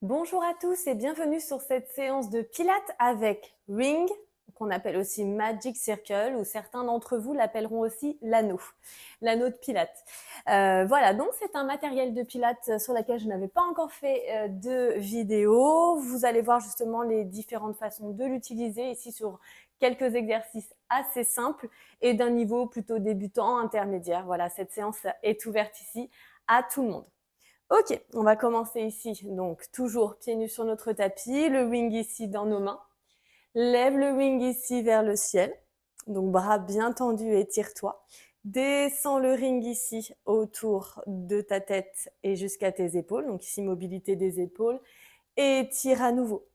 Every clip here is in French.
Bonjour à tous et bienvenue sur cette séance de Pilates avec Ring, qu'on appelle aussi Magic Circle, ou certains d'entre vous l'appelleront aussi l'anneau de Pilates. Voilà, donc c'est un matériel de Pilates sur lequel je n'avais pas encore fait de vidéo. Vous allez voir justement les différentes façons de l'utiliser ici sur quelques exercices assez simples et d'un niveau plutôt débutant, intermédiaire. Voilà, cette séance est ouverte ici à tout le monde. Ok, on va commencer ici. Donc, toujours pieds nus sur notre tapis, le wing ici dans nos mains. Lève le wing ici vers le ciel. Donc, bras bien tendus, étire-toi. Descends le ring ici autour de ta tête et jusqu'à tes épaules. Donc, ici, mobilité des épaules. Étire à nouveau.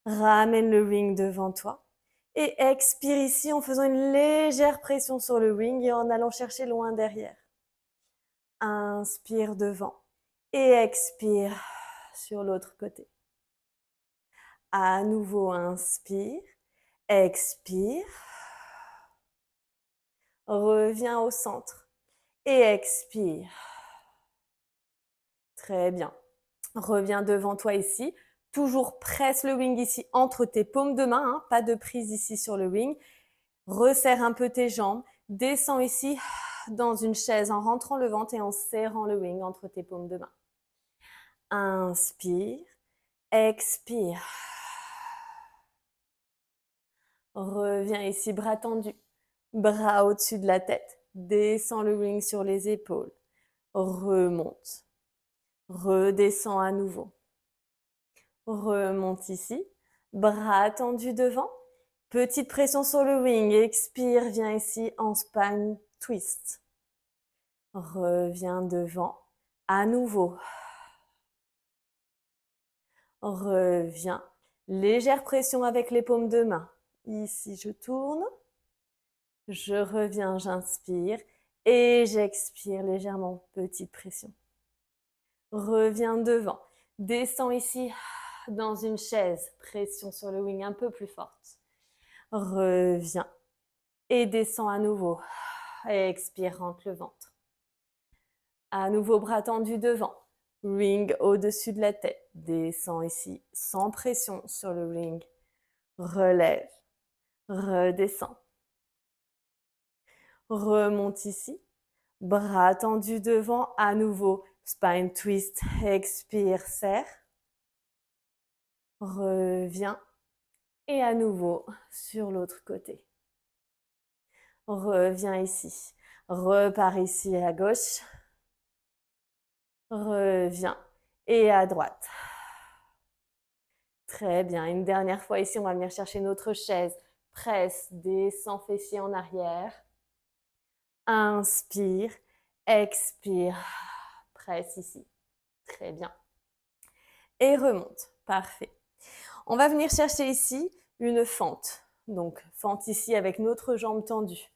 Ramène le ring devant toi. Et expire ici en faisant une légère pression sur le ring et en allant chercher loin derrière. Inspire devant et expire sur l'autre côté. À nouveau, inspire, expire. Reviens au centre et expire. Très bien. Reviens devant toi ici. Toujours presse le wing ici entre tes paumes de main. Hein, pas de prise ici sur le wing. Resserre un peu tes jambes. Descends ici dans une chaise en rentrant le ventre et en serrant le wing entre tes paumes de main. Inspire, expire. Reviens ici, bras tendus, bras au-dessus de la tête. Descends le wing sur les épaules. Remonte. Redescends à nouveau. Remonte ici. Bras tendus devant. Petite pression sur le wing. Expire, viens ici en spine twist. Reviens devant. À nouveau. Reviens. Légère pression avec les paumes de main. Ici, je tourne. Je reviens, j'inspire et j'expire légèrement, petite pression. Reviens devant. Descends ici dans une chaise, pression sur le wing un peu plus forte. Reviens et descends à nouveau. Expire, rentre le ventre. À nouveau, bras tendus devant. Ring au-dessus de la tête. Descends ici sans pression sur le ring. Relève. Redescends. Remonte ici. Bras tendus devant, à nouveau. Spine twist, expire, serre. Reviens. Et à nouveau sur l'autre côté. Reviens ici. Repars ici à gauche. Reviens. Et à droite. Très bien. Une dernière fois ici, on va venir chercher notre chaise. Presse, descends fessier en arrière. Inspire, expire. Presse ici. Très bien. Et remonte. Parfait. On va venir chercher ici une fente. Donc, fente ici avec notre jambe tendue.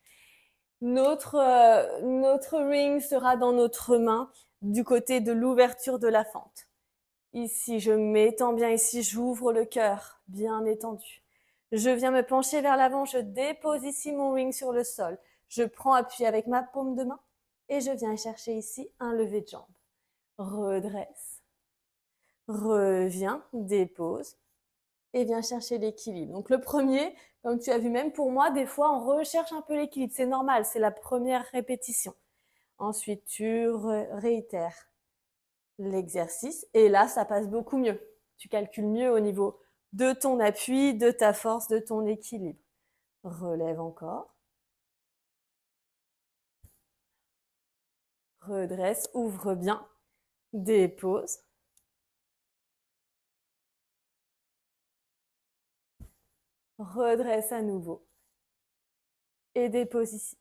Notre ring sera dans notre main du côté de l'ouverture de la fente. Ici, je m'étends bien ici, j'ouvre le cœur, bien étendu. Je viens me pencher vers l'avant, je dépose ici mon ring sur le sol. Je prends appui avec ma paume de main et je viens chercher ici un lever de jambe. Redresse. Reviens, dépose et viens chercher l'équilibre. Donc le premier, comme tu as vu même pour moi, des fois on recherche un peu l'équilibre. C'est normal, c'est la première répétition. Ensuite, tu réitères l'exercice et là, ça passe beaucoup mieux. Tu calcules mieux au niveau de ton appui, de ta force, de ton équilibre. Relève encore. Redresse, ouvre bien. Dépose. Redresse à nouveau. Et dépose ici.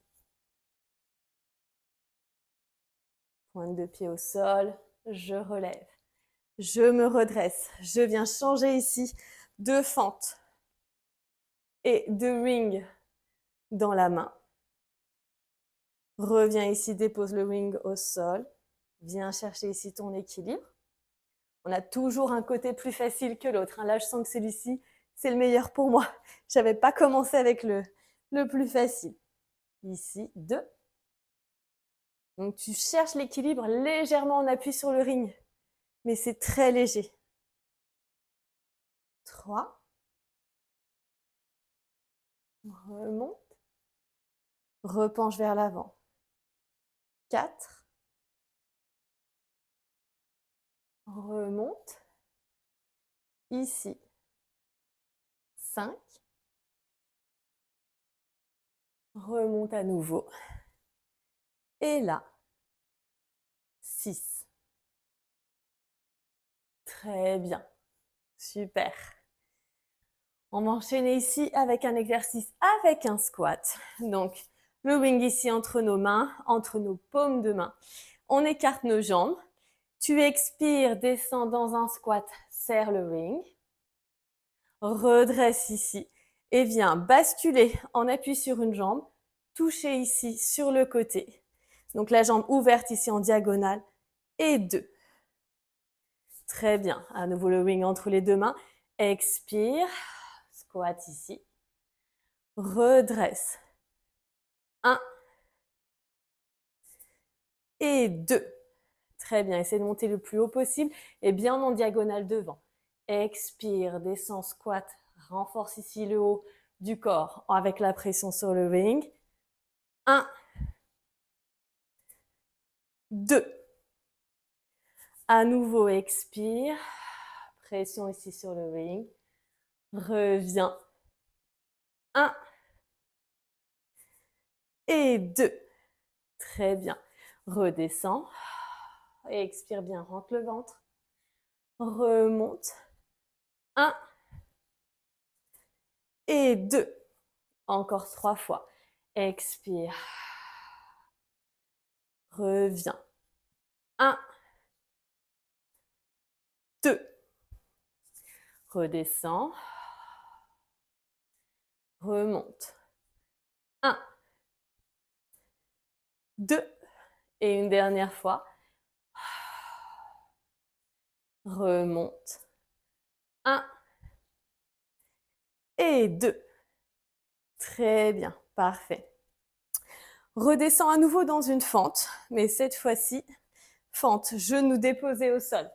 Pointe de pied au sol. Je relève. Je me redresse. Je viens changer ici de fente et de ring dans la main. Reviens ici, dépose le ring au sol. Viens chercher ici ton équilibre. On a toujours un côté plus facile que l'autre. Là, je sens que celui-ci, c'est le meilleur pour moi. Je n'avais pas commencé avec le plus facile. Ici, 2. Donc, tu cherches l'équilibre légèrement en appui sur le ring. Mais c'est très léger. 3. Remonte. Repenche vers l'avant. 4. Remonte. Ici. 5. Remonte à nouveau. Et là. 6. Très bien. Super. On va enchaîner ici avec un exercice avec un squat. Donc, le wing ici entre nos mains, entre nos paumes de main. On écarte nos jambes. Tu expires, descends dans un squat, serre le wing. Redresse ici et viens basculer en appui sur une jambe, toucher ici sur le côté. Donc la jambe ouverte ici en diagonale et 2. Très bien. À nouveau le wing entre les deux mains. Expire, squat ici. Redresse. 1 et 2. Très bien. Essaie de monter le plus haut possible et bien en diagonale devant. Expire, descends, squat. Renforce ici le haut du corps avec la pression sur le wing. 1, 2. À nouveau, expire. Pression ici sur le wing. Reviens. 1 et 2. Très bien. Redescends. Expire bien, rentre le ventre. Remonte. 1 et 2. Encore 3 fois. Expire. Reviens. 1, 2. Redescends. Remonte. 1, 2. Et une dernière fois. Remonte. 1 et 2. Très bien, parfait. Redescends à nouveau dans une fente, mais cette fois-ci, fente, genou déposé au sol.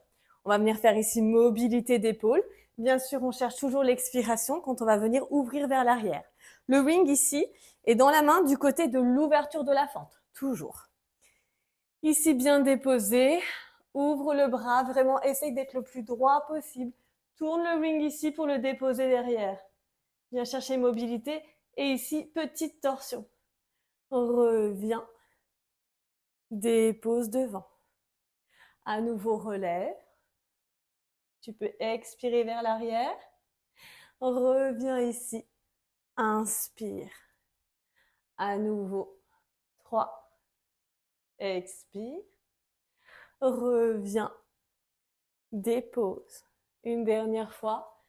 On va venir faire ici mobilité d'épaule. Bien sûr, on cherche toujours l'expiration quand on va venir ouvrir vers l'arrière. Le wing ici est dans la main du côté de l'ouverture de la fente, toujours. Ici, bien déposé, ouvre le bras, vraiment essaye d'être le plus droit possible. Tourne le wing ici pour le déposer derrière. Viens chercher mobilité et ici, petite torsion. Reviens, dépose devant. À nouveau, relève. Tu peux expirer vers l'arrière. Reviens ici. Inspire. À nouveau. 3. Expire. Reviens. Dépose. Une dernière fois.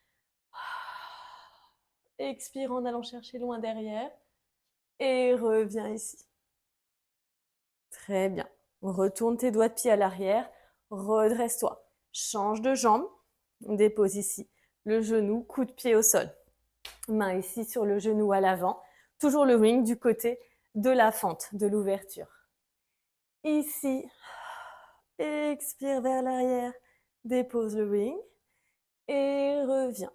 Expire en allant chercher loin derrière. Et reviens ici. Très bien. Retourne tes doigts de pied à l'arrière. Redresse-toi. Change de jambe. Dépose ici le genou, coup de pied au sol. Main ici sur le genou à l'avant. Toujours le wing du côté de la fente, de l'ouverture. Ici, expire vers l'arrière, dépose le wing et reviens.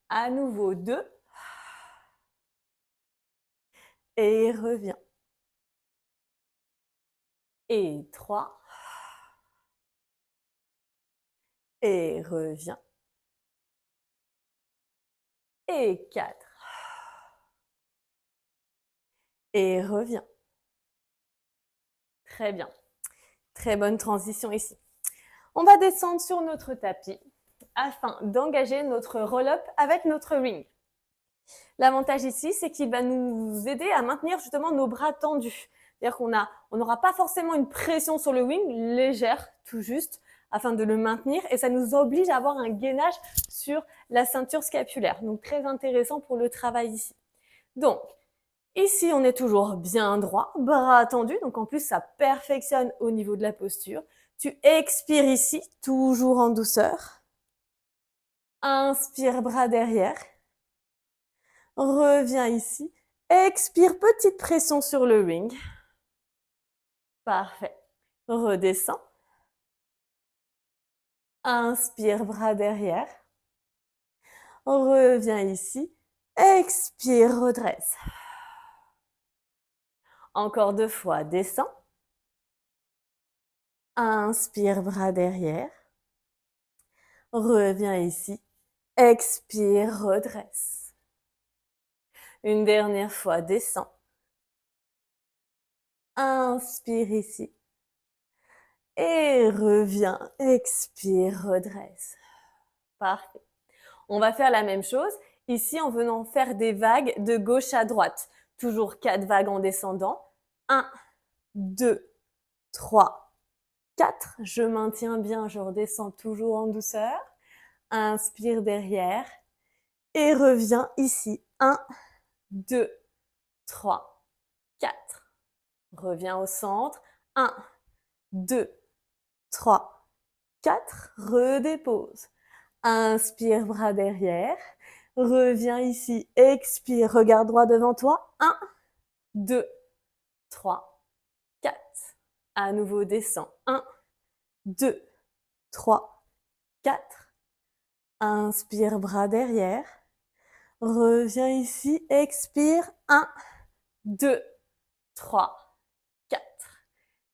À nouveau 2 et reviens. Et 3 et reviens. Et 4 et reviens. Très bien. Très bonne transition ici. On va descendre sur notre tapis afin d'engager notre roll-up avec notre wing. L'avantage ici, c'est qu'il va nous aider à maintenir justement nos bras tendus. C'est-à-dire qu'on n'aura pas forcément une pression sur le wing, légère, tout juste, afin de le maintenir. Et ça nous oblige à avoir un gainage sur la ceinture scapulaire. Donc, très intéressant pour le travail ici. Donc, ici, on est toujours bien droit, bras tendus. Donc, en plus, ça perfectionne au niveau de la posture. Tu expires ici, toujours en douceur. Inspire, bras derrière. Reviens ici. Expire, petite pression sur le wing. Parfait. Redescends. Inspire, bras derrière. Reviens ici. Expire, redresse. Encore 2 fois, descends. Inspire, bras derrière. Reviens ici. Expire, redresse. Une dernière fois, descends. Inspire ici. Et reviens. Expire, redresse. Parfait. On va faire la même chose ici en venant faire des vagues de gauche à droite. Toujours 4 vagues en descendant. 1, 2, 3, 4. Je maintiens bien, je redescends toujours en douceur. Inspire derrière et reviens ici. 1, 2, 3, 4. Reviens au centre. 1, 2, 3, 4. Redépose. Inspire, bras derrière. Reviens ici. Expire, regarde droit devant toi. 1, 2, 3, 4. À nouveau, descends. 1, 2, 3, 4. Inspire, bras derrière. Reviens ici. Expire. 1, 2, 3, 4.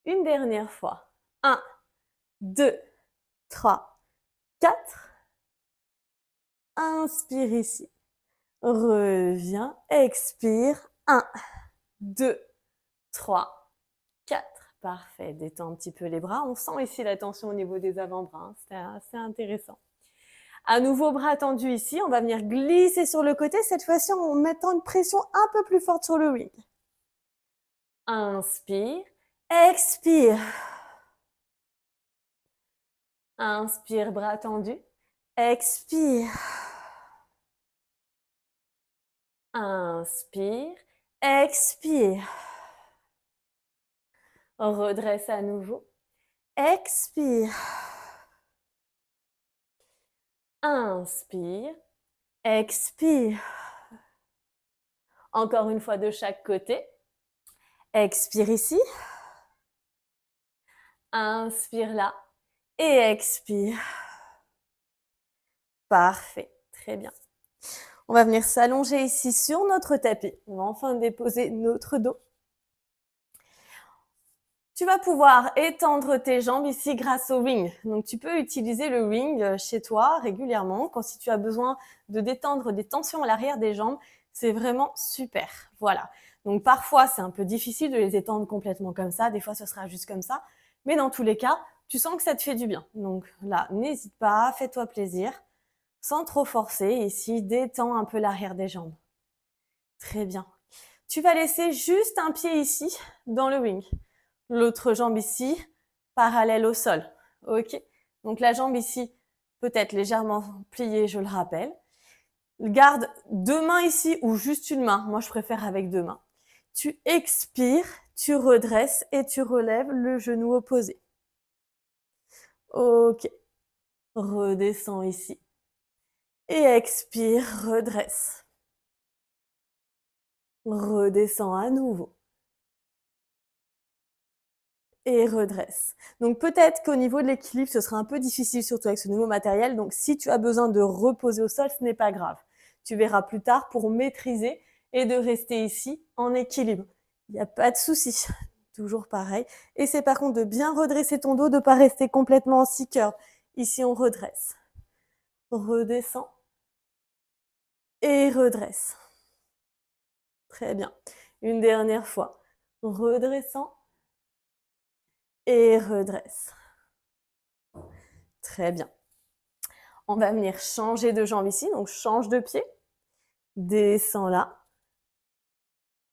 Une dernière fois. 1, 2, 3, 4. Inspire ici. Reviens. Expire. 1, 2, 3, 4. Parfait. Détends un petit peu les bras. On sent ici la tension au niveau des avant-bras. C'est assez intéressant. À nouveau, bras tendus ici. On va venir glisser sur le côté. Cette fois-ci, en mettant une pression un peu plus forte sur le wing. Inspire. Expire. Inspire, bras tendus. Expire. Inspire. Expire. Redresse à nouveau. Expire. Inspire. Expire. Encore une fois de chaque côté. Expire ici. Inspire là. Et expire. Parfait. Très bien. On va venir s'allonger ici sur notre tapis. On va enfin déposer notre dos. Tu vas pouvoir étendre tes jambes ici grâce au wing. Donc, tu peux utiliser le wing chez toi régulièrement quand si tu as besoin de détendre des tensions à l'arrière des jambes. C'est vraiment super. Voilà. Donc, parfois, c'est un peu difficile de les étendre complètement comme ça. Des fois, ce sera juste comme ça. Mais dans tous les cas, tu sens que ça te fait du bien. Donc là, n'hésite pas, fais-toi plaisir. Sans trop forcer. Ici, détends un peu l'arrière des jambes. Très bien. Tu vas laisser juste un pied ici dans le wing. L'autre jambe ici, parallèle au sol. Ok. Donc la jambe ici peut être légèrement pliée, je le rappelle. Garde 2 mains ici ou juste une main. Moi, je préfère avec 2 mains. Tu expires, tu redresses et tu relèves le genou opposé. Ok. Redescends ici. Et expire, redresse. Redescends à nouveau. Et redresse. Donc peut-être qu'au niveau de l'équilibre, ce sera un peu difficile, surtout avec ce nouveau matériel. Donc si tu as besoin de reposer au sol, ce n'est pas grave. Tu verras plus tard pour maîtriser et de rester ici en équilibre. Il n'y a pas de souci. Toujours pareil. Et c'est par contre de bien redresser ton dos, de ne pas rester complètement en six-curve. Ici, on redresse. Redescends. Et redresse. Très bien. Une dernière fois. Redressant. Et redresse. Très bien. On va venir changer de jambe ici, donc change de pied. Descends là.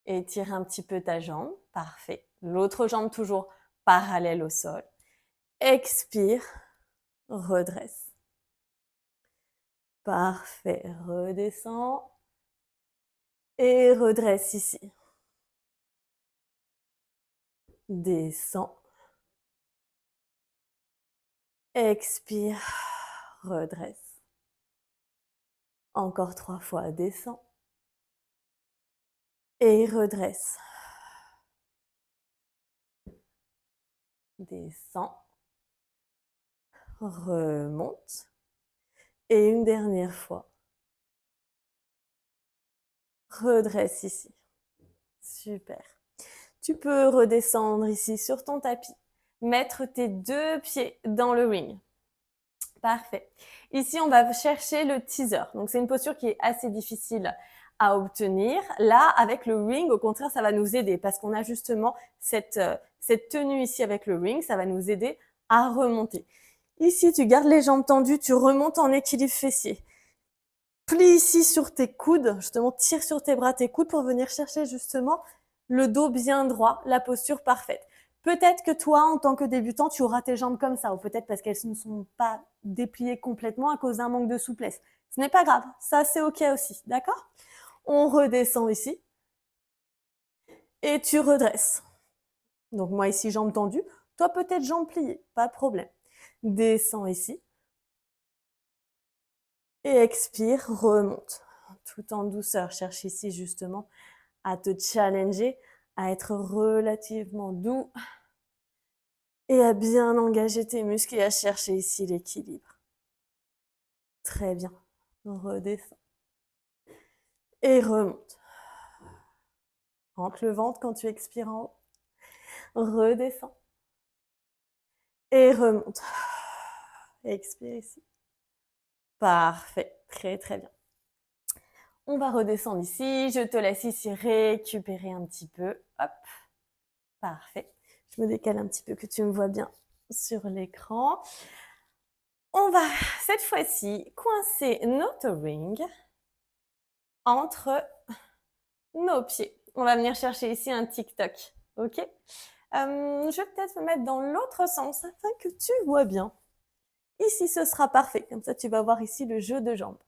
Étire un petit peu ta jambe. Parfait. L'autre jambe toujours parallèle au sol. Expire. Redresse. Parfait. Redescends. Et redresse ici. Descends. Expire. Redresse. Encore 3 fois. Descends. Et redresse. Descends. remonte. Et une dernière fois. Redresse ici. Super. Tu peux redescendre ici sur ton tapis. Mettre tes 2 pieds dans le ring. Parfait. Ici, on va chercher le teaser. Donc, c'est une posture qui est assez difficile à obtenir. Là, avec le ring, au contraire, ça va nous aider parce qu'on a justement cette tenue ici avec le ring. Ça va nous aider à remonter. Ici, tu gardes les jambes tendues, tu remontes en équilibre fessier. Plie ici sur tes coudes, justement, tire sur tes bras, tes coudes pour venir chercher justement le dos bien droit, la posture parfaite. Peut-être que toi, en tant que débutant, tu auras tes jambes comme ça, ou peut-être parce qu'elles ne sont pas dépliées complètement à cause d'un manque de souplesse. Ce n'est pas grave, ça c'est ok aussi, d'accord? On redescend ici, et tu redresses. Donc moi ici, jambes tendues, toi peut-être jambes pliées, pas de problème. Descends ici, et expire, remonte. Tout en douceur, cherche ici justement à te challenger, à être relativement doux et à bien engager tes muscles et à chercher ici l'équilibre. Très bien. Redescends. Et remonte. Rentre le ventre quand tu expires en haut. Redescends. Et remonte. Expire ici. Parfait. Très, très bien. On va redescendre ici. Je te laisse ici récupérer un petit peu. Hop. Parfait. Je me décale un petit peu que tu me vois bien sur l'écran. On va cette fois-ci coincer notre ring entre nos pieds. On va venir chercher ici un tic-toc, ok? Je vais peut-être me mettre dans l'autre sens afin que tu vois bien. Ici, ce sera parfait. Comme ça, tu vas voir ici le jeu de jambes.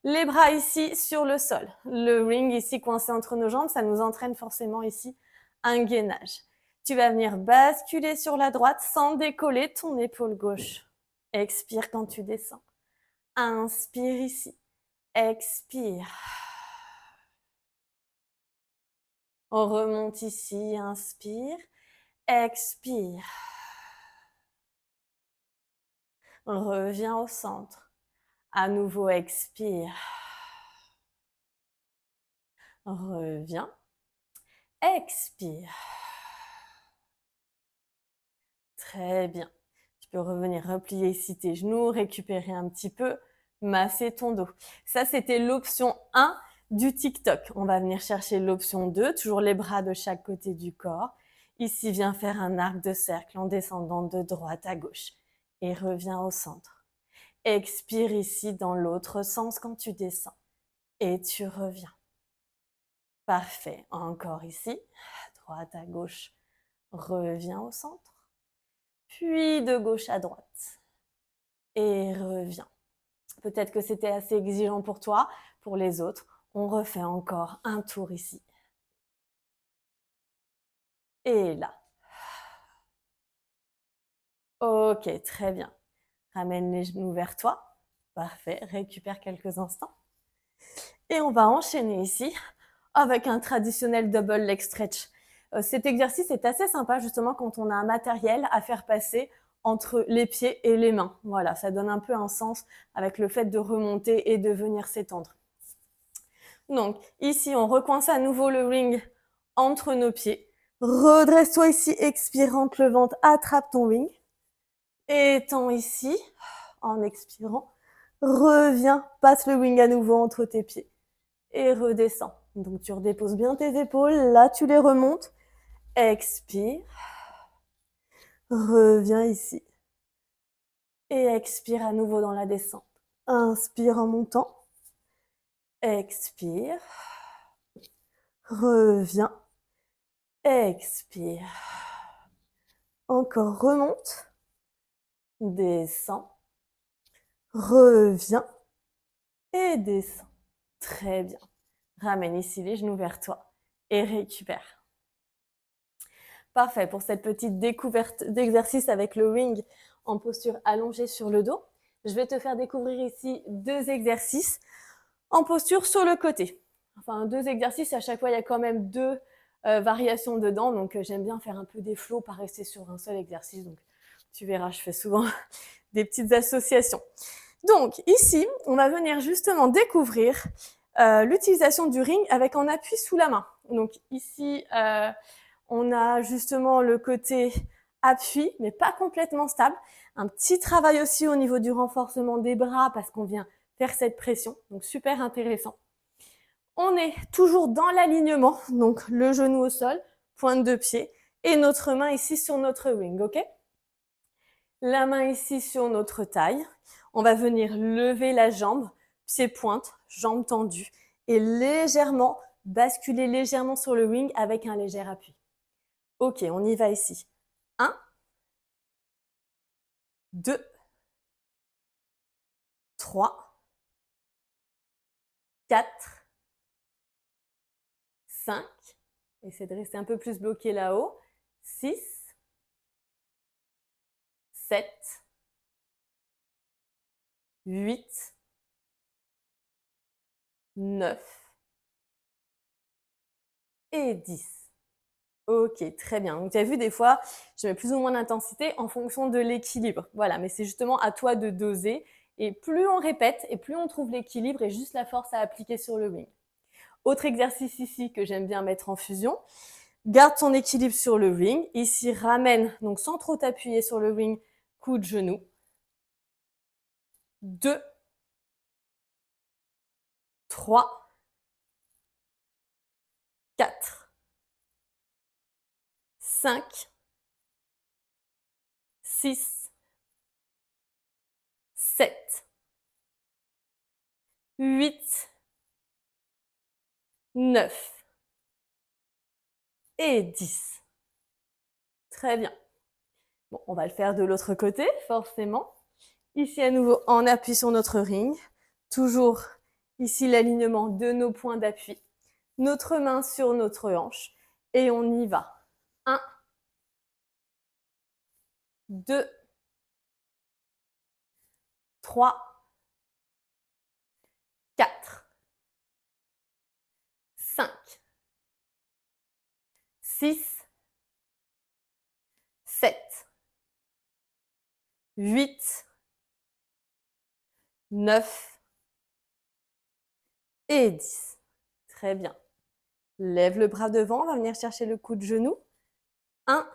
Les bras ici sur le sol. Le ring ici coincé entre nos jambes, ça nous entraîne forcément ici un gainage. Tu vas venir basculer sur la droite sans décoller ton épaule gauche. Expire quand tu descends. Inspire ici. Expire. On remonte ici. Inspire. Expire. On revient au centre. À nouveau, expire. Reviens. Expire. Très bien. Tu peux revenir replier ici tes genoux, récupérer un petit peu, masser ton dos. Ça, c'était l'option 1 du tic-toc. On va venir chercher l'option 2, toujours les bras de chaque côté du corps. Ici, viens faire un arc de cercle en descendant de droite à gauche. Et reviens au centre. Expire ici dans l'autre sens quand tu descends. Et tu reviens. Parfait. Encore ici, droite à gauche. Reviens au centre. Puis de gauche à droite. Et reviens. Peut-être que c'était assez exigeant pour toi, pour les autres. On refait encore un tour ici. Et là. Ok, très bien. Ramène les genoux vers toi. Parfait, récupère quelques instants. Et on va enchaîner ici avec un traditionnel double leg stretch. Cet exercice est assez sympa justement quand on a un matériel à faire passer entre les pieds et les mains. Voilà, ça donne un peu un sens avec le fait de remonter et de venir s'étendre. Donc ici, on recoince à nouveau le ring entre nos pieds. Redresse-toi ici, expire, rentre le ventre, attrape ton ring. Étends ici, en expirant. Reviens, passe le ring à nouveau entre tes pieds. Et redescends. Donc tu redéposes bien tes épaules, là tu les remontes. Expire. Reviens ici. Et expire à nouveau dans la descente. Inspire en montant. Expire. Reviens. Expire. Encore remonte. Descends. Reviens. Et descends. Très bien. Ramène ici les genoux vers toi. Et récupère. Parfait pour cette petite découverte d'exercice avec le ring en posture allongée sur le dos. Je vais te faire découvrir ici 2 exercices en posture sur le côté. Enfin, 2 exercices, à chaque fois, il y a quand même 2 variations dedans. Donc, j'aime bien faire un peu des flows, pas rester sur un seul exercice. Donc, tu verras, je fais souvent des petites associations. Donc ici, on va venir justement découvrir l'utilisation du ring avec un appui sous la main. Donc ici, on a justement le côté appui, mais pas complètement stable. Un petit travail aussi au niveau du renforcement des bras parce qu'on vient faire cette pression. Donc super intéressant. On est toujours dans l'alignement, donc le genou au sol, pointe de pied et notre main ici sur notre ring, ok? La main ici sur notre taille. On va venir lever la jambe, pied pointe, jambe tendue et légèrement basculer légèrement sur le ring avec un léger appui. Ok, on y va ici. 1, 2, 3, 4, 5. Essayez de rester un peu plus bloqué là-haut. 6, 7, 8, 9 et 10. Ok, très bien. Donc, tu as vu, des fois, je mets plus ou moins d'intensité en fonction de l'équilibre. Voilà, mais c'est justement à toi de doser. Et plus on répète, et plus on trouve l'équilibre et juste la force à appliquer sur le ring. Autre exercice ici que j'aime bien mettre en fusion. Garde ton équilibre sur le ring. Ici, ramène, donc sans trop t'appuyer sur le ring, coup de genou. 2, 3, 4, 5, 6, 7, 8, 9 et 10. Très bien. Bon, on va le faire de l'autre côté, forcément. Ici, à nouveau, en appui sur notre ring. Toujours ici l'alignement de nos points d'appui. Notre main sur notre hanche. Et on y va. 1, 2, 3, 4, 5, 6, 7, 8, 9 et 10. Très bien. Lève le bras devant, on va venir chercher le coup de genou. 1,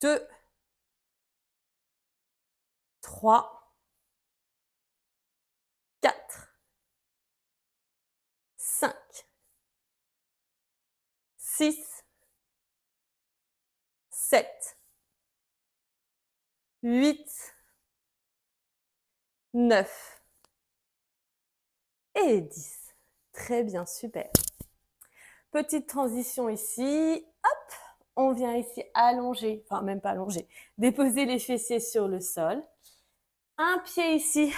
2, 3, 4, 5, 6, 7, 8, 9 et 10. Très bien, super. Petite transition ici. Hop, on vient ici allonger, enfin même pas allonger, déposer les fessiers sur le sol. Un pied ici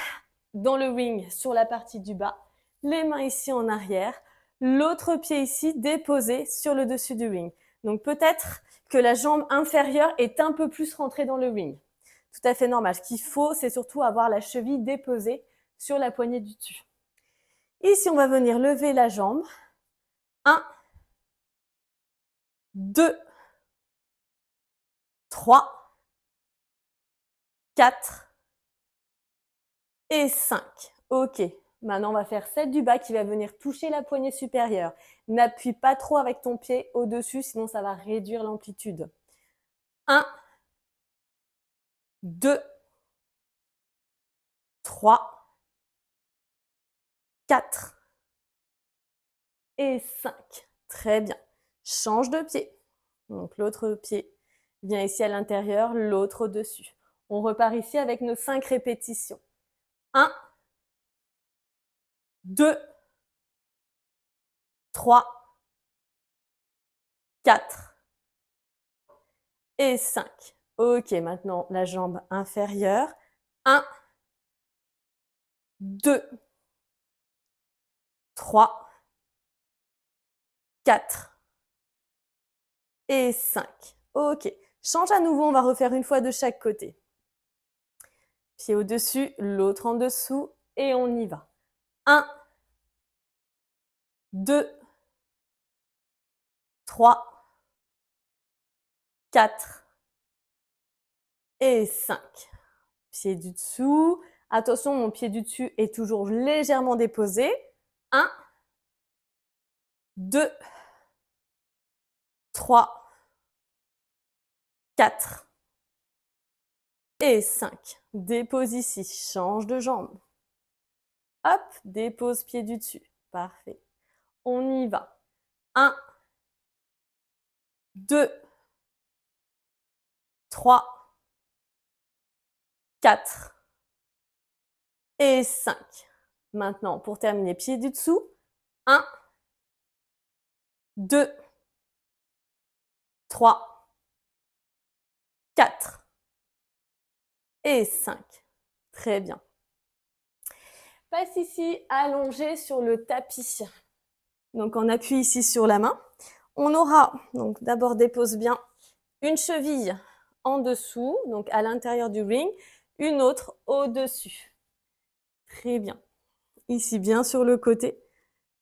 dans le ring sur la partie du bas, les mains ici en arrière, l'autre pied ici déposé sur le dessus du ring. Donc peut-être que la jambe inférieure est un peu plus rentrée dans le ring. Tout à fait normal. Ce qu'il faut, c'est surtout avoir la cheville déposée sur la poignée du dessus. Ici, on va venir lever la jambe. 1, 2, 3, 4 et 5. Ok. Maintenant, on va faire celle du bas qui va venir toucher la poignée supérieure. N'appuie pas trop avec ton pied au-dessus, sinon ça va réduire l'amplitude. 1, 2, 3, 4 et 5. Très bien. Change de pied. Donc l'autre pied vient ici à l'intérieur, l'autre au-dessus. On repart ici avec nos 5 répétitions. 1, 2, 3, 4 et 5. Ok, maintenant la jambe inférieure. 1, 2, 3, 4 et 5. Ok, change à nouveau, on va refaire une fois de chaque côté. Pied au-dessus, l'autre en dessous et on y va. 1, 2, 3, 4 et 5. Pied du dessous. Attention, mon pied du dessus est toujours légèrement déposé. 1, 2, 3, 4 et 5. Dépose ici, change de jambe. Hop, dépose pied du dessus. Parfait. On y va. 1, 2, 3, 4 et 5. Maintenant, pour terminer, pied du dessous. 1, 2, 3, 4 et 5. Très bien. Passe ici allongé sur le tapis. Donc, on appuie ici sur la main. On aura, donc d'abord dépose bien une cheville en dessous, donc à l'intérieur du ring, une autre au-dessus. Très bien. Ici, bien sur le côté.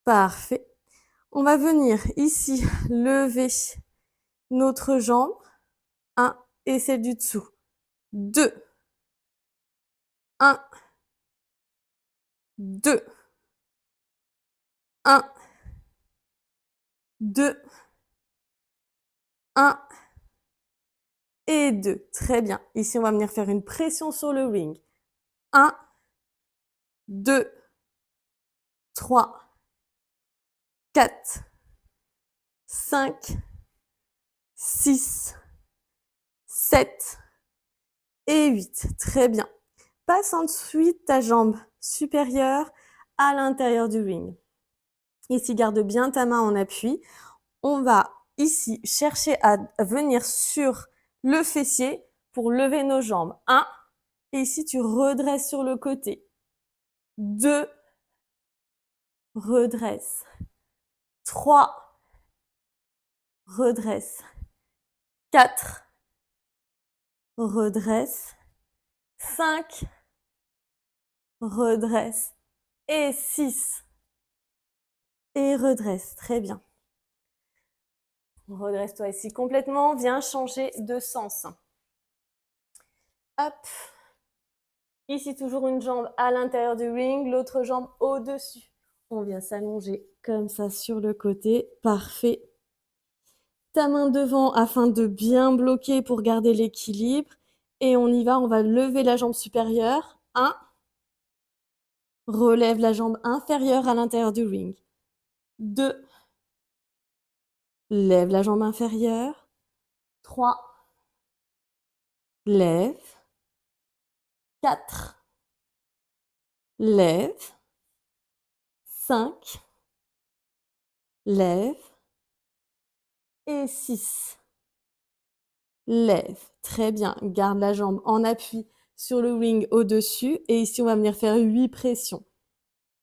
Parfait. On va venir ici lever notre jambe. 1 et celle du dessous. 2. 1. 2. 1. 2. 1. Et 2. Très bien. Ici, on va venir faire une pression sur le ring. 1, 2, 3, 4, 5, 6, 7 et 8. Très bien. Passe ensuite ta jambe supérieure à l'intérieur du ring. Ici, garde bien ta main en appui. On va ici chercher à venir sur le fessier pour lever nos jambes. 1. Et ici, tu redresses sur le côté. 2. Redresse. 3. Redresse. 4. Redresse. 5. Redresse. Et 6. Et redresse. Très bien. Redresse-toi ici complètement. Viens changer de sens. Hop. Ici, toujours une jambe à l'intérieur du ring, l'autre jambe au-dessus. On vient s'allonger comme ça sur le côté. Parfait. Ta main devant afin de bien bloquer pour garder l'équilibre. Et on y va, on va lever la jambe supérieure. 1. Relève la jambe inférieure à l'intérieur du ring. 2. Lève la jambe inférieure. 3. Lève. 4. Lève. 5. Lève. Et 6. Lève. Très bien. Garde la jambe en appui sur le ring au-dessus. Et ici, on va venir faire 8 pressions.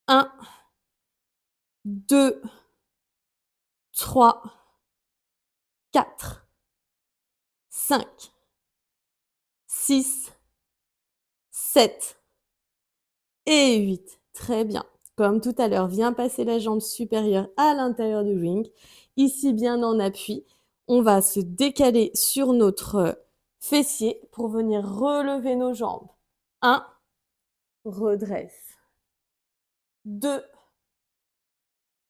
1, 2, 3, 4, 5, 6, 7 et 8. Très bien. Comme tout à l'heure, viens passer la jambe supérieure à l'intérieur du ring. Ici, bien en appui. On va se décaler sur notre fessier pour venir relever nos jambes. 1, redresse. 2,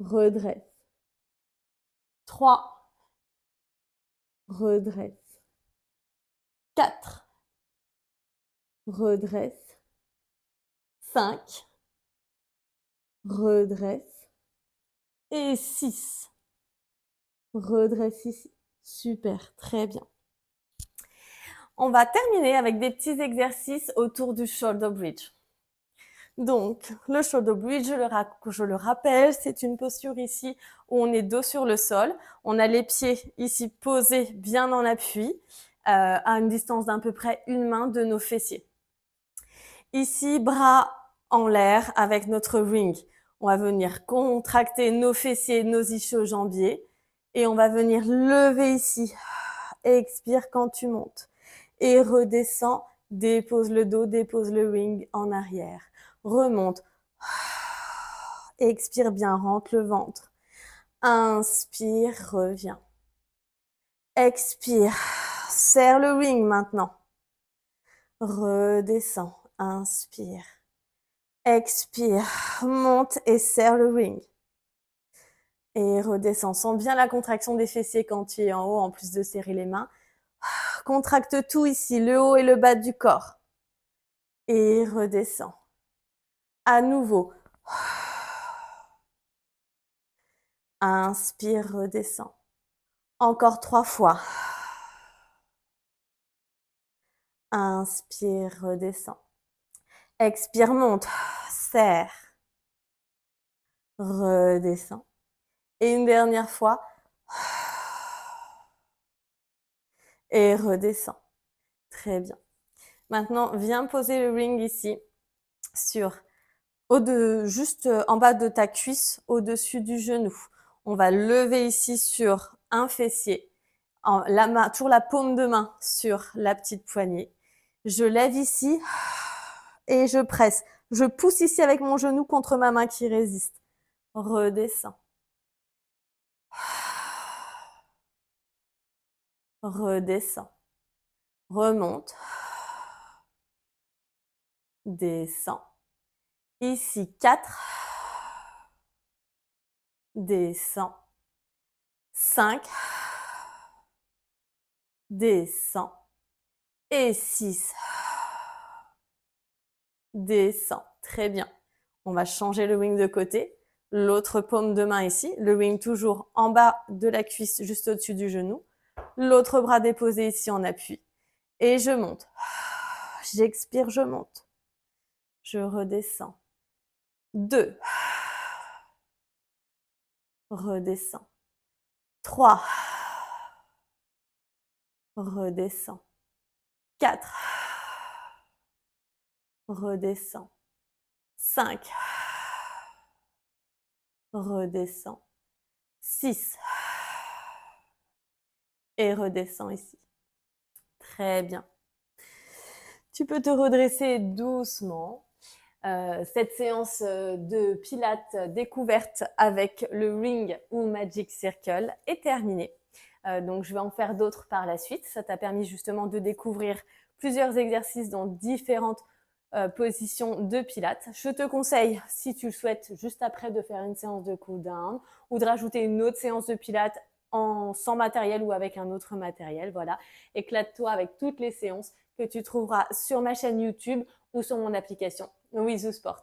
redresse. 3, redresse. 4, redresse. 5, redresse. Et 6, redresse ici. Super, très bien. On va terminer avec des petits exercices autour du shoulder bridge. Donc, le shoulder bridge, je le rappelle, c'est une posture ici où on est dos sur le sol. On a les pieds ici posés bien en appui, à une distance d'à peu près une main de nos fessiers. Ici, bras en l'air avec notre ring. On va venir contracter nos fessiers, nos ischio-jambiers. Et on va venir lever ici. Expire quand tu montes. Et redescends, dépose le dos, dépose le ring en arrière. Remonte. Expire bien, rentre le ventre. Inspire, reviens. Expire, serre le ring maintenant. redescends, inspire, expire, monte et serre le ring. Et redescends, sens bien la contraction des fessiers quand tu es en haut, en plus de serrer les mains. Contracte tout ici, le haut et le bas du corps. Et redescends. À nouveau. Inspire, redescends. Encore 3 fois. Inspire, redescends. Expire, monte. Serre. Redescends. Et une dernière fois. Et redescends. Très bien. Maintenant, viens poser le ring ici sur juste en bas de ta cuisse, au-dessus du genou. On va lever ici sur un fessier, toujours la paume de main sur la petite poignée. Je lève ici et je presse. Je pousse ici avec mon genou contre ma main qui résiste. Redescends. Redescends. Remonte. Descends. Ici, 4. Descends. 5. Descends. Et 6. Descends. Très bien. On va changer le wing de côté. L'autre paume de main ici. Le wing toujours en bas de la cuisse, juste au-dessus du genou. L'autre bras déposé ici en appui. Et je monte. J'expire, je monte. Je redescends. 2. Redescends. 3. Redescends. 4. Redescends. 5. Redescends. 6. Et redescends ici. Très bien. Tu peux te redresser doucement. Cette séance de pilates découverte avec le ring ou Magic Circle est terminée. Donc, je vais en faire d'autres par la suite. Ça t'a permis justement de découvrir plusieurs exercices dans différentes positions de pilates. Je te conseille, si tu le souhaites, juste après de faire une séance de cool down ou de rajouter une autre séance de pilates sans matériel ou avec un autre matériel. Voilà, éclate-toi avec toutes les séances que tu trouveras sur ma chaîne YouTube ou sur mon application Wizoo Sport.